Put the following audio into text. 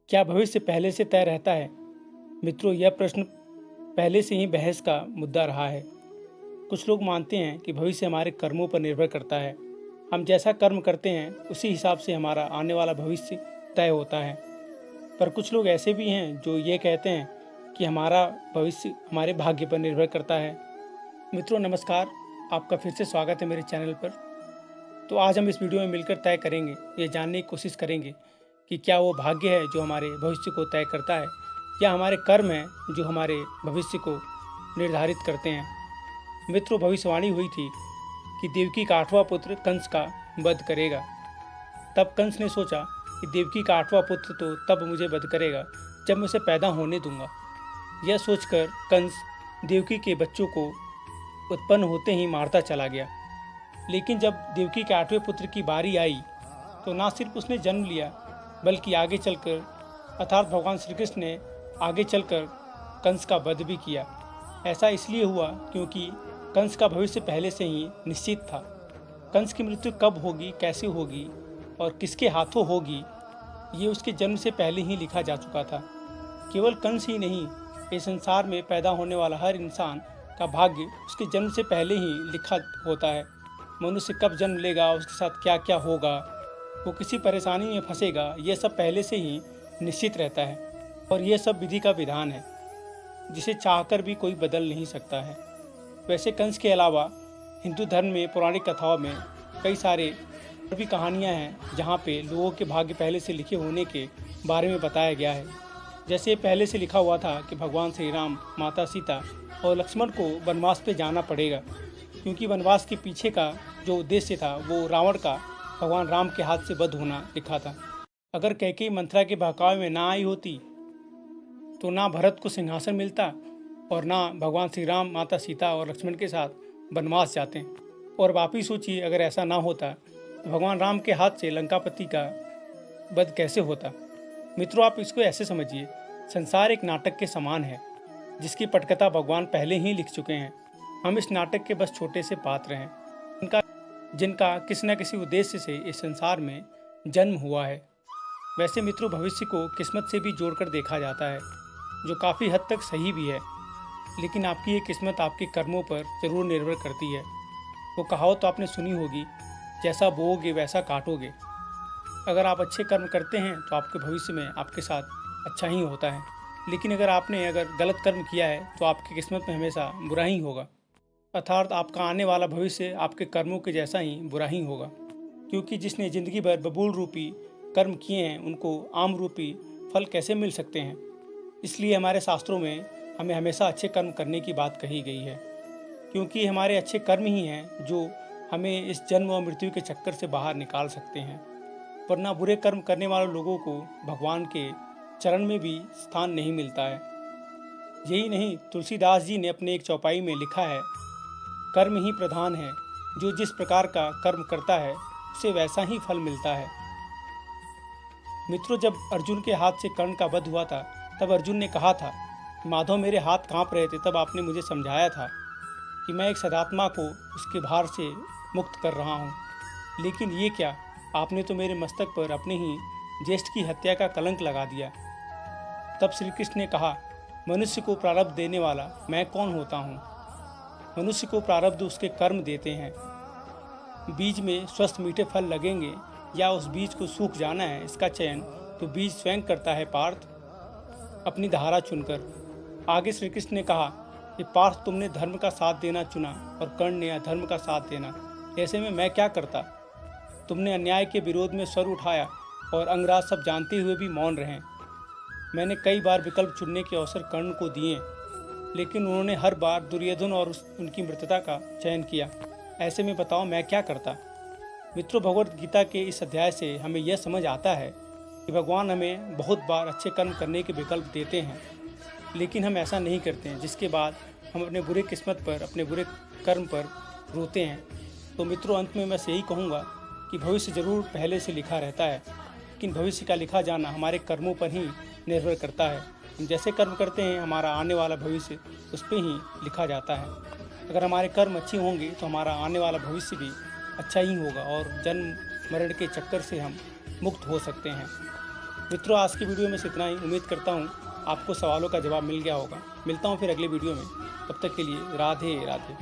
क्या भविष्य पहले से तय रहता है? मित्रों, यह प्रश्न पहले से ही बहस का मुद्दा रहा है। कुछ लोग मानते हैं कि भविष्य हमारे कर्मों पर निर्भर करता है। हम जैसा कर्म करते हैं उसी हिसाब से हमारा आने वाला भविष्य तय होता है। पर कुछ लोग ऐसे भी हैं जो ये कहते हैं कि हमारा भविष्य हमारे भाग्य पर निर्भर करता है। मित्रों नमस्कार, आपका फिर से स्वागत है मेरे चैनल पर। तो आज हम इस वीडियो में मिलकर तय करेंगे, ये जानने की कोशिश करेंगे कि क्या वो भाग्य है जो हमारे भविष्य को तय करता है या हमारे कर्म हैं जो हमारे भविष्य को निर्धारित करते हैं। मित्रों, भविष्यवाणी हुई थी कि देवकी का 8वां पुत्र कंस का वध करेगा। तब कंस ने सोचा कि देवकी का 8वां पुत्र तो तब मुझे वध करेगा जब मैं उसे पैदा होने दूंगा। यह सोचकर कंस देवकी के बच्चों को उत्पन्न होते ही मारता चला गया। लेकिन जब देवकी के 8वें पुत्र की बारी आई तो ना सिर्फ उसने जन्म लिया बल्कि आगे चलकर अर्थात भगवान श्री कृष्ण ने आगे चलकर कंस का वध भी किया। ऐसा इसलिए हुआ क्योंकि कंस का भविष्य पहले से ही निश्चित था। कंस की मृत्यु कब होगी, कैसे होगी और किसके हाथों होगी, ये उसके जन्म से पहले ही लिखा जा चुका था। केवल कंस ही नहीं, इस संसार में पैदा होने वाला हर इंसान का भाग्य उसके जन्म से पहले ही लिखा होता है। मनुष्य कब जन्म लेगा, उसके साथ क्या क्या होगा, वो किसी परेशानी में फंसेगा, ये सब पहले से ही निश्चित रहता है। और ये सब विधि का विधान है जिसे चाहकर भी कोई बदल नहीं सकता है। वैसे कंस के अलावा हिंदू धर्म में पौराणिक कथाओं में कई सारे भी कहानियाँ हैं जहाँ पे लोगों के भाग्य पहले से लिखे होने के बारे में बताया गया है। जैसे पहले से लिखा हुआ था कि भगवान श्री राम, माता सीता और लक्ष्मण को वनवास पे जाना पड़ेगा, क्योंकि वनवास के पीछे का जो उद्देश्य था वो रावण का भगवान राम के हाथ से वध होना लिखा था। अगर कैकेयी मंथरा के बहकावे में ना आई होती तो ना भरत को सिंहासन मिलता और ना भगवान श्री राम, माता सीता और लक्ष्मण के साथ वनवास जाते। और वापिस सोचिए, अगर ऐसा ना होता तो भगवान राम के हाथ से लंकापति का वध कैसे होता। मित्रों, आप इसको ऐसे समझिए, संसार एक नाटक के समान है जिसकी पटकथा भगवान पहले ही लिख चुके हैं। हम इस नाटक के बस छोटे से पात्र हैं जिनका किसी न किसी उद्देश्य से इस संसार में जन्म हुआ है। वैसे मित्रों, भविष्य को किस्मत से भी जोड़कर देखा जाता है, जो काफ़ी हद तक सही भी है। लेकिन आपकी ये किस्मत आपके कर्मों पर ज़रूर निर्भर करती है। वो कहावत तो आपने सुनी होगी, जैसा बोओगे वैसा काटोगे। अगर आप अच्छे कर्म करते हैं तो आपके भविष्य में आपके साथ अच्छा ही होता है। लेकिन अगर गलत कर्म किया है तो आपकी किस्मत में हमेशा बुरा ही होगा। अर्थात आपका आने वाला भविष्य आपके कर्मों के जैसा ही बुरा ही होगा, क्योंकि जिसने ज़िंदगी भर बबूल रूपी कर्म किए हैं उनको आम रूपी फल कैसे मिल सकते हैं। इसलिए हमारे शास्त्रों में हमें हमेशा अच्छे कर्म करने की बात कही गई है, क्योंकि हमारे अच्छे कर्म ही हैं जो हमें इस जन्म और मृत्यु के चक्कर से बाहर निकाल सकते हैं। वरना बुरे कर्म करने वाले लोगों को भगवान के चरण में भी स्थान नहीं मिलता है। यही नहीं, तुलसीदास जी ने अपने एक चौपाई में लिखा है, कर्म ही प्रधान है, जो जिस प्रकार का कर्म करता है उसे वैसा ही फल मिलता है। मित्रों, जब अर्जुन के हाथ से कर्ण का वध हुआ था तब अर्जुन ने कहा था, माधव मेरे हाथ कांप रहे थे, तब आपने मुझे समझाया था कि मैं एक सदात्मा को उसके भार से मुक्त कर रहा हूँ। लेकिन ये क्या, आपने तो मेरे मस्तक पर अपने ही ज्येष्ठ की हत्या का कलंक लगा दिया। तब श्री कृष्ण ने कहा, मनुष्य को प्रारब्ध देने वाला मैं कौन होता हूँ। मनुष्य को प्रारब्ध उसके कर्म देते हैं। बीज में स्वस्थ मीठे फल लगेंगे या उस बीज को सूख जाना है, इसका चयन तो बीज स्वयं करता है पार्थ, अपनी धारा चुनकर। आगे श्री कृष्ण ने कहा कि पार्थ, तुमने धर्म का साथ देना चुना और कर्ण ने अधर्म का साथ देना। ऐसे में मैं क्या करता। तुमने अन्याय के विरोध में स्वर उठाया और अंगराज सब जानते हुए भी मौन रहे। मैंने कई बार विकल्प चुनने के अवसर कर्ण को दिए, लेकिन उन्होंने हर बार दुर्योधन और उनकी मृतता का चयन किया। ऐसे में बताओ मैं क्या करता। मित्रों, भगवद गीता के इस अध्याय से हमें यह समझ आता है कि भगवान हमें बहुत बार अच्छे कर्म करने के विकल्प देते हैं, लेकिन हम ऐसा नहीं करते हैं, जिसके बाद हम अपने बुरे किस्मत पर, अपने बुरे कर्म पर रोते हैं। तो मित्रों, अंत में मैं यही कहूँगा कि भविष्य ज़रूर पहले से लिखा रहता है, लेकिन भविष्य का लिखा जाना हमारे कर्मों पर ही निर्भर करता है। हम जैसे कर्म करते हैं हमारा आने वाला भविष्य उस पर ही लिखा जाता है। अगर हमारे कर्म अच्छे होंगे तो हमारा आने वाला भविष्य भी अच्छा ही होगा और जन्म मरण के चक्कर से हम मुक्त हो सकते हैं। मित्रों, आज की वीडियो में से इतना ही। उम्मीद करता हूँ आपको सवालों का जवाब मिल गया होगा। मिलता हूँ फिर अगले वीडियो में। तब तक के लिए राधे राधे।